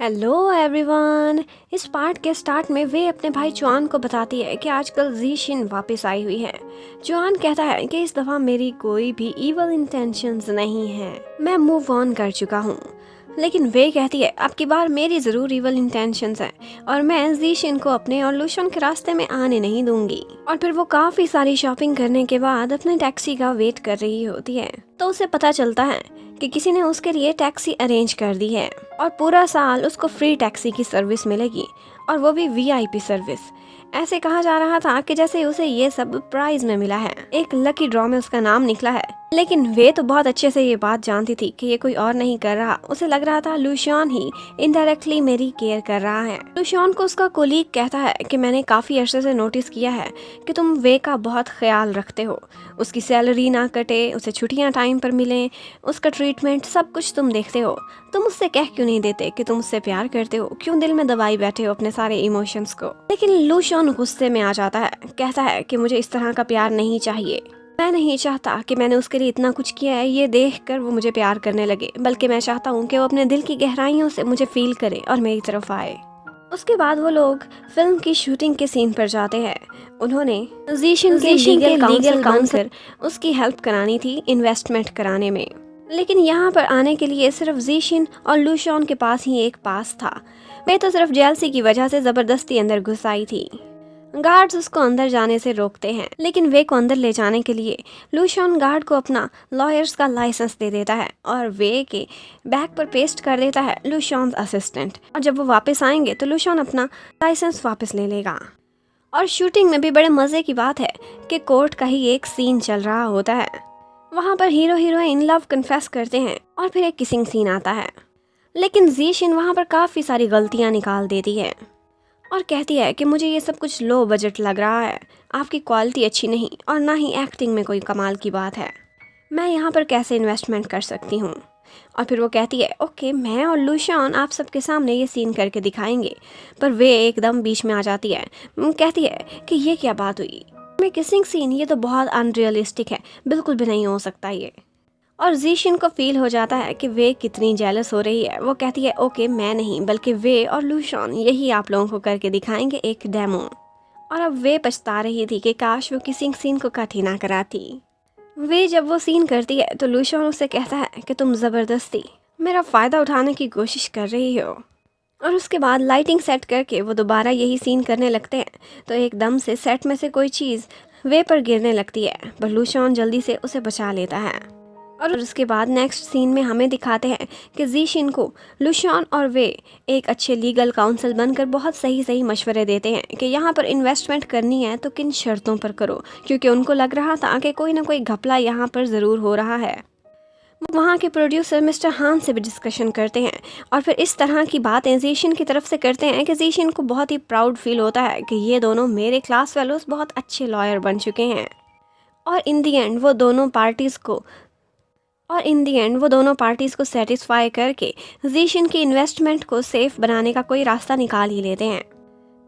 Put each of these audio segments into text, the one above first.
Hello everyone. इस part के start में वे अपने भाई जुआन को बताती है कि आजकल जीशिन वापस आई हुई है। जुआन कहता है कि इस दफा मेरी कोई भी इवल इंटेंशंस नहीं है, मैं मूव ऑन कर चुका हूँ। लेकिन वे कहती है अब की बार मेरी जरूर इवल इंटेंशंस है और मैं जीशिन को अपने और लुशन के रास्ते में आने नहीं दूंगी। और फिर वो काफी सारी शॉपिंग करने के बाद अपने टैक्सी का वेट कर रही होती है तो उसे पता चलता है कि किसी ने उसके लिए टैक्सी अरेंज कर दी है और पूरा साल उसको फ्री टैक्सी की सर्विस मिलेगी और वो भी वीआईपी सर्विस। ऐसे कहा जा रहा था कि जैसे उसे ये सब प्राइज में मिला है, एक लकी ड्रॉ में उसका नाम निकला है। लेकिन वे तो बहुत अच्छे से ये बात जानती थी कि ये कोई और नहीं कर रहा। उसे लग रहा था लुशियन ही इनडायरेक्टली मेरी केयर कर रहा है। लुशियन को उसका कोलीग कहता है कि मैंने काफी अरसे से नोटिस किया है कि तुम वे का बहुत ख्याल रखते हो, उसकी सैलरी ना कटे, उसे छुट्टियां टाइम पर मिलें, उसका ट्रीटमेंट सब कुछ तुम देखते हो। तुम उससे कह क्यों नहीं देते कि तुम उससे प्यार करते हो? क्यों दिल में दबाई बैठे हो अपने सारे इमोशंस को? लेकिन लुशियन गुस्से में आ जाता है, कहता है कि मुझे इस तरह का प्यार नहीं चाहिए। मैं नहीं चाहता कि मैंने उसके लिए इतना कुछ किया है ये देखकर वो मुझे प्यार करने लगे, बल्कि मैं चाहता हूँ कि वो अपने दिल की गहराइयों से मुझे फील करे और मेरी तरफ आए। उसके बाद वो लोग फिल्म की शूटिंग के सीन पर जाते हैं। उन्होंने जीशिन के लीगल काउंसलर उसकी हेल्प करानी थी इन्वेस्टमेंट कराने में। लेकिन यहाँ पर आने के लिए सिर्फ जीशिन और लुशियन के पास ही एक पास था। वे तो सिर्फ जेलसी की वजह से जबरदस्ती अंदर घुस आई थी। गार्ड्स उसको अंदर जाने से रोकते हैं, लेकिन वे को अंदर ले जाने के लिए लुशियन गार्ड को अपना लॉयर्स का लाइसेंस दे देता है और वे के बैग पर पेस्ट कर देता है लुशियन असिस्टेंट। और जब वो वापस आएंगे तो लुशियन अपना लाइसेंस वापस ले लेगा। और शूटिंग में भी बड़े मजे की बात है कि कोर्ट का ही एक सीन चल रहा होता है। वहाँ पर हीरो हीरोइन लव कन्फेस करते हैं और फिर एक किसिंग सीन आता है। लेकिन जीशिन वहाँ पर काफी सारी गलतियाँ निकाल देती है और कहती है कि मुझे ये सब कुछ लो बजट लग रहा है, आपकी क्वालिटी अच्छी नहीं और ना ही एक्टिंग में कोई कमाल की बात है, मैं यहाँ पर कैसे इन्वेस्टमेंट कर सकती हूँ। और फिर वो कहती है ओके, मैं और लुशियन आप सबके सामने ये सीन करके दिखाएंगे। पर वे एकदम बीच में आ जाती है, कहती है कि ये क्या बात हुई, मैं किसिंग सीन, ये तो बहुत अनरियलिस्टिक है, बिल्कुल भी नहीं हो सकता ये। और जीशिन को फील हो जाता है कि वे कितनी जेलस हो रही है। वो कहती है ओके, मैं नहीं बल्कि वे और लुशियन यही आप लोगों को करके दिखाएंगे एक डेमो। और अब वे पछता रही थी कि काश वो किसी सीन को कट ही ना कराती। वे जब वो सीन करती है तो लुशियन उससे कहता है कि तुम जबरदस्ती मेरा फायदा उठाने की कोशिश कर रही हो। और उसके बाद लाइटिंग सेट करके वो दोबारा यही सीन करने लगते हैं तो एकदम से सेट में से कोई चीज़ वे पर गिरने लगती है, पर लुशियन जल्दी से उसे बचा लेता है। और उसके बाद नेक्स्ट सीन में हमें दिखाते हैं कि जीशिन को लुशियन और वे एक अच्छे लीगल काउंसिल बनकर बहुत सही सही मशवरे देते हैं कि यहाँ पर इन्वेस्टमेंट करनी है तो किन शर्तों पर करो, क्योंकि उनको लग रहा था कि कोई ना कोई घपला यहाँ पर ज़रूर हो रहा है। वहाँ के प्रोड्यूसर मिस्टर हान से भी डिस्कशन करते हैं और फिर इस तरह की बातें जीशिन की तरफ से करते हैं कि जीशिन को बहुत ही प्राउड फील होता है कि ये दोनों मेरे क्लास फेलोज बहुत अच्छे लॉयर बन चुके हैं। और इन दी एंड वो दोनों पार्टीज़ को सेटिस्फाई करके जीशिन की इन्वेस्टमेंट को सेफ बनाने का कोई रास्ता निकाल ही लेते हैं।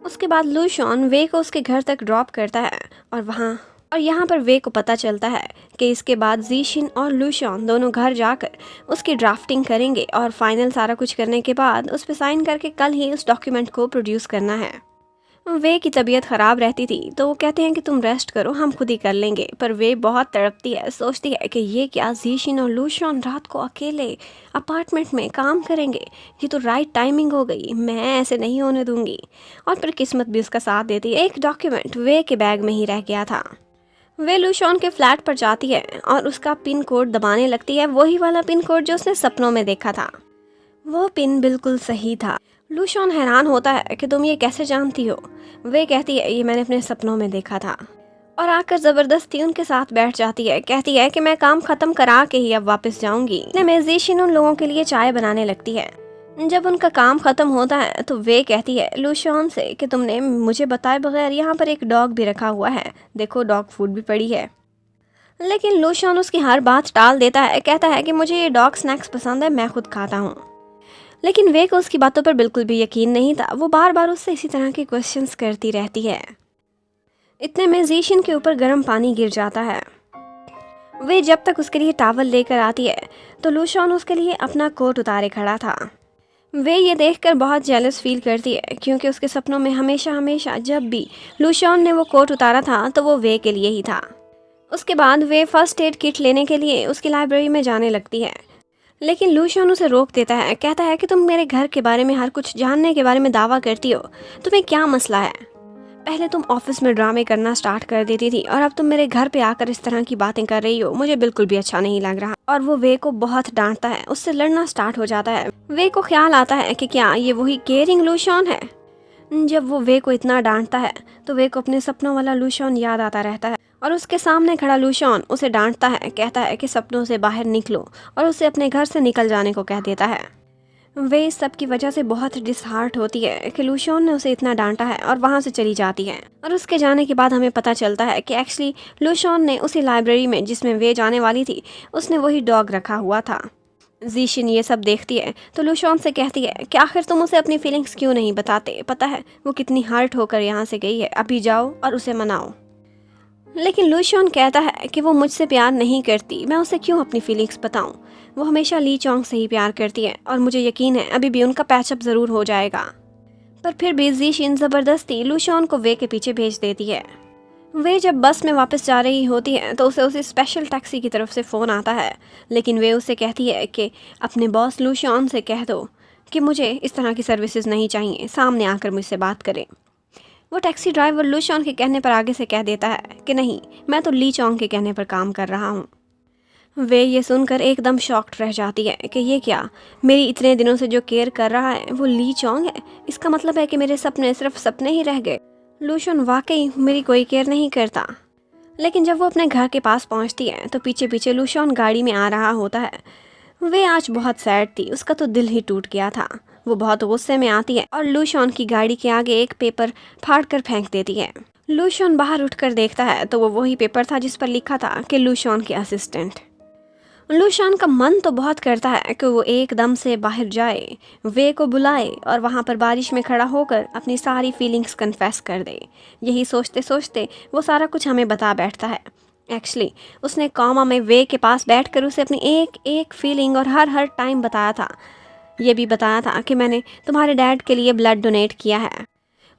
उसके बाद लुशियन वे को उसके घर तक ड्रॉप करता है और यहाँ पर वे को पता चलता है कि इसके बाद जीशिन और लुशियन दोनों घर जाकर उसकी ड्राफ्टिंग करेंगे और फाइनल सारा कुछ करने के बाद उस पर साइन करके कल ही उस डॉक्यूमेंट को प्रोड्यूस करना है। वे की तबीयत ख़राब रहती थी तो वो कहते हैं कि तुम रेस्ट करो, हम खुद ही कर लेंगे। पर वे बहुत तड़पती है, सोचती है कि ये क्या जीशिन और लुशियन रात को अकेले अपार्टमेंट में काम करेंगे, ये तो राइट टाइमिंग हो गई, मैं ऐसे नहीं होने दूंगी। और फिर किस्मत भी उसका साथ देती है। एक डॉक्यूमेंट वे के बैग में ही रह गया था। वे लुशियन के फ्लैट पर जाती है और उसका पिन कोड दबाने लगती है, वही वाला पिन कोड जो उसने सपनों में देखा था। वो पिन बिल्कुल सही था। लुशियन हैरान होता है कि तुम ये कैसे जानती हो? वे कहती है ये मैंने अपने सपनों में देखा था। और आकर जबरदस्ती उनके साथ बैठ जाती है, कहती है कि मैं काम खत्म करा के ही अब वापस जाऊंगी। इतने में जीशिन उन लोगों के लिए चाय बनाने लगती है। जब उनका काम खत्म होता है तो वे कहती है लुशियन से कि तुमने मुझे बताए बगैर यहाँ पर एक डॉग भी रखा हुआ है, देखो डॉग फूड भी पड़ी है। लेकिन लुशियन उसकी हर बात टाल देता है, कहता है कि मुझे ये डॉग स्नैक्स पसंद है, मैं खुद खाता हूँ। लेकिन वे को उसकी बातों पर बिल्कुल भी यकीन नहीं था। वो बार बार उससे इसी तरह के क्वेश्चंस करती रहती है। इतने में जीशिन के ऊपर गर्म पानी गिर जाता है। वे जब तक उसके लिए टावल लेकर आती है तो लुशियन उसके लिए अपना कोट उतारे खड़ा था। वे ये देखकर बहुत जेलस फील करती है क्योंकि उसके सपनों में हमेशा हमेशा जब भी लूशॉन ने वो कोट उतारा था तो वो वे के लिए ही था। उसके बाद वे फर्स्ट एड किट लेने के लिए उसकी लाइब्रेरी में जाने लगती है, लेकिन लूशॉन उसे रोक देता है। कहता है कि तुम मेरे घर के बारे में हर कुछ जानने के बारे में दावा करती हो, तुम्हें क्या मसला है? पहले तुम ऑफिस में ड्रामे करना स्टार्ट कर देती थी और अब तुम मेरे घर पे आकर इस तरह की बातें कर रही हो, मुझे बिल्कुल भी अच्छा नहीं लग रहा। और वो वे को बहुत डांटता है, उससे लड़ना स्टार्ट हो जाता है। वे को ख्याल आता है कि क्या ये वही केयरिंग लूशॉन है। जब वो वे को इतना डांटता है तो वे को अपने सपनों वाला लूशॉन याद आता रहता है और उसके सामने खड़ा लूशॉन उसे डांटता है, कहता है कि सपनों से बाहर निकलो और उसे अपने घर से निकल जाने को कह देता है। वे इस सब की वजह से बहुत डिसहार्ट होती है कि लूशॉन ने उसे इतना डांटा है और वहाँ से चली जाती है। और उसके जाने के बाद हमें पता चलता है कि एक्चुअली लूशॉन ने उसी लाइब्रेरी में जिसमें वे जाने वाली थी, उसने वही डॉग रखा हुआ था। जीशिन ये सब देखती है तो लूशॉन से कहती है कि आखिर तुम उसे अपनी फीलिंग्स क्यों नहीं बताते? पता है वो कितनी हर्ट होकर यहाँ से गई है, अभी जाओ और उसे मनाओ। लेकिन लूशॉन कहता है कि वो मुझसे प्यार नहीं करती, मैं उसे क्यों अपनी फीलिंग्स बताऊं? वो हमेशा ली चोंग से ही प्यार करती है और मुझे यकीन है अभी भी उनका पैचअप ज़रूर हो जाएगा। पर फिर भी जीशिन ज़बरदस्ती लूशॉन को वे के पीछे भेज देती है। वे जब बस में वापस जा रही होती है तो उसे स्पेशल टैक्सी की तरफ से फ़ोन आता है, लेकिन वे उसे कहती है कि अपने बॉस लूशॉन से कह दो कि मुझे इस तरह की सर्विसेज नहीं चाहिए, सामने आकर मुझसे बात करें। वो टैक्सी ड्राइवर लूशॉन के कहने पर आगे से कह देता है कि नहीं, मैं तो ली चोंग के कहने पर काम कर रहा हूँ। वे ये सुनकर एकदम शॉक्ड रह जाती है कि ये क्या, मेरी इतने दिनों से जो केयर कर रहा है वो ली चोंग है? इसका मतलब है कि मेरे सपने सिर्फ सपने ही रह गए। लूशॉन वाकई मेरी कोई केयर नहीं करता। लेकिन जब वो अपने घर के पास पहुंचती है तो पीछे पीछे लूशॉन गाड़ी में आ रहा होता है। वे आज बहुत सैड थी, उसका तो दिल ही टूट गया था। वो बहुत गुस्से में आती है और लूशॉन की गाड़ी के आगे एक पेपर फाड़ कर फेंक देती है। लूशॉन बाहर उठकर देखता है तो वो वही पेपर था जिस पर लिखा था कि लूशॉन के असिस्टेंट। लूशॉन का मन तो बहुत करता है कि वो एकदम से बाहर जाए, वे को बुलाए और वहाँ पर बारिश में खड़ा होकर अपनी सारी फीलिंग्स कन्फेस कर दे। यही सोचते सोचते वो सारा कुछ हमें बता बैठता है। एक्चुअली उसने कॉमा में वे के पास बैठकर उसे अपनी एक एक फीलिंग और हर टाइम बताया था। ये भी बताया था कि मैंने तुम्हारे डैड के लिए ब्लड डोनेट किया है।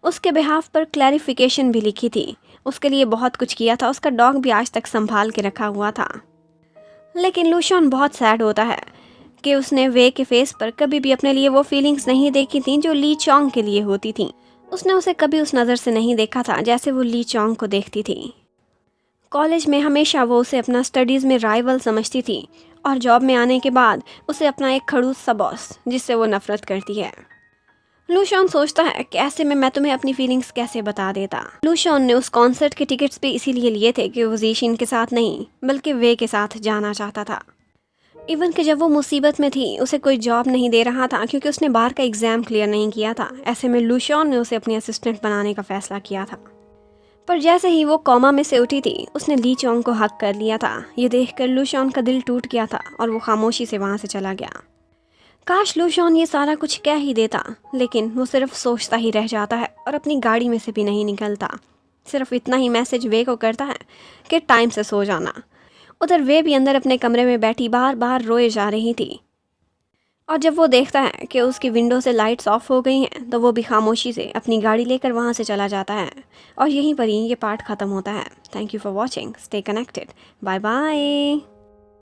उसके बिहाफ पर क्लैरिफिकेशन भी लिखी थी, उसके लिए बहुत कुछ किया था, उसका डॉग भी आज तक संभाल के रखा हुआ था। लेकिन लूशॉन बहुत सैड होता है कि उसने वे के फेस पर कभी भी अपने लिए वो फीलिंग्स नहीं देखी थी जो ली चोंग के लिए होती थी। उसने उसे कभी उस नज़र से नहीं देखा था जैसे वो ली चोंग को देखती थी। कॉलेज में हमेशा वो उसे अपना स्टडीज़ में राइवल समझती थी और जॉब में आने के बाद उसे अपना एक खड़ूस सा बॉस जिससे वो नफरत करती है। लूशॉन सोचता है कि ऐसे में मैं तुम्हें अपनी फीलिंग्स कैसे बता देता। लूशॉन ने उस कॉन्सर्ट के टिकट्स भी इसीलिए लिए थे कि वो जीशिन के साथ नहीं बल्कि वे के साथ जाना चाहता था। इवन कि जब वो मुसीबत में थी उसे कोई जॉब नहीं दे रहा था क्योंकि उसने बार का एग्ज़ाम क्लियर नहीं किया था। ऐसे में लूशॉन ने उसे अपनी असिस्टेंट बनाने का फ़ैसला किया था। पर जैसे ही वो कोमा में से उठी थी उसने ली चोंग को हक कर लिया था। ये देखकर लूशॉन का दिल टूट गया था और वो खामोशी से वहाँ से चला गया। काश लूशॉन ये सारा कुछ कह ही देता, लेकिन वो सिर्फ सोचता ही रह जाता है और अपनी गाड़ी में से भी नहीं निकलता। सिर्फ इतना ही मैसेज वे को करता है कि टाइम से सो जाना। उधर वे भी अंदर अपने कमरे में बैठी बार बार रोए जा रही थी और जब वो देखता है कि उसकी विंडो से लाइट्स ऑफ हो गई हैं तो वो भी खामोशी से अपनी गाड़ी लेकर वहाँ से चला जाता है। और यहीं पर ही ये पार्ट ख़त्म होता है। Thank you for watching, stay connected, bye bye.